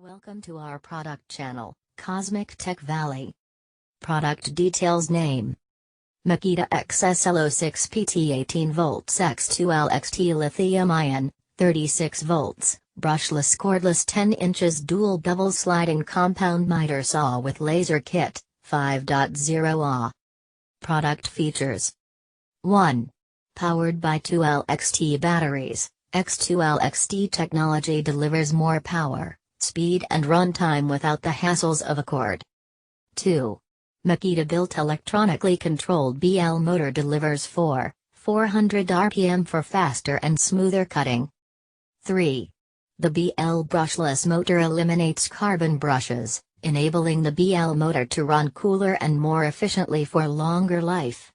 Welcome to our product channel, Cosmic Tech Valley. Product details: name: Makita XSL06PT 18 volts X2LXT Lithium-Ion, 36 volts, Brushless Cordless 10 inches Dual-Bevel Sliding Compound Miter Saw with Laser Kit, 5.0 Ah. Product features: 1. Powered by 2LXT batteries. X2LXT technology delivers more power, speed and runtime without the hassles of a cord. 2. Makita-built electronically controlled BL motor delivers 400 RPM for faster and smoother cutting. 3. The BL brushless motor eliminates carbon brushes, enabling the BL motor to run cooler and more efficiently for longer life.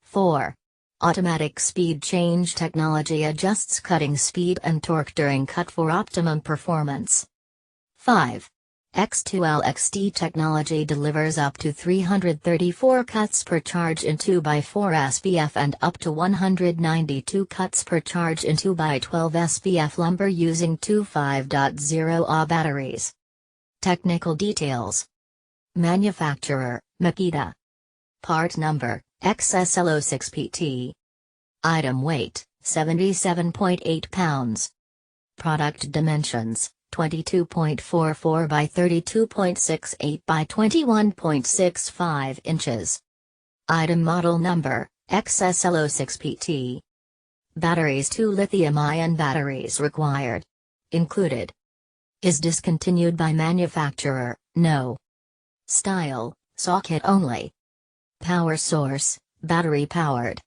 4. Automatic speed change technology adjusts cutting speed and torque during cut for optimum performance. 5. X2LXT technology delivers up to 334 cuts per charge in 2x4 SPF and up to 192 cuts per charge in 2x12 SPF lumber using two 5.0 Ah batteries. Technical details: Manufacturer: Makita. Part number: XSL06PT. Item weight: 77.8 pounds. Product dimensions: 22.44 by 32.68 by 21.65 inches. Item model number: XSL06PT. Batteries: 2 lithium-ion batteries required. Included. Is discontinued by manufacturer: no. Style: socket only. Power source: battery powered.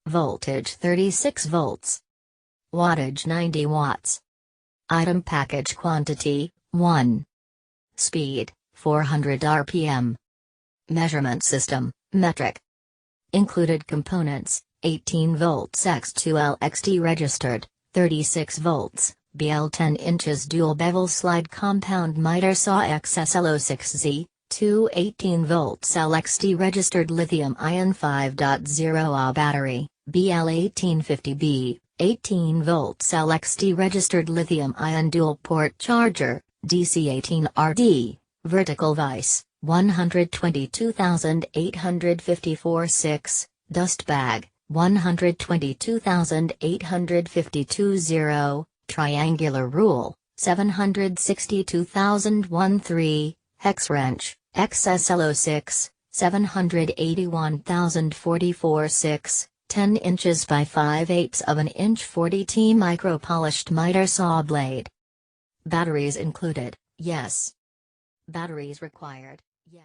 Voltage: 36 volts. Wattage: 90 watts. Item package quantity: 1. Speed: 400 RPM. Measurement system: metric. Included components: 18 volts X2LXT registered, 36 volts, BL 10 inches dual bevel slide compound miter saw XSL06Z, 2 18 volts LXT registered lithium-ion 5.0 Ah battery, BL 1850B, 18 volts LXT registered lithium-ion dual-port charger, DC18RD, vertical vise, 122,854 6, dust bag, 122,852 0, triangular rule, 762,013, hex wrench, XSL06, 781,044 6, 10 inches by 5/8 of an inch 40T micro polished miter saw blade. Batteries included: yes. Batteries required: yes.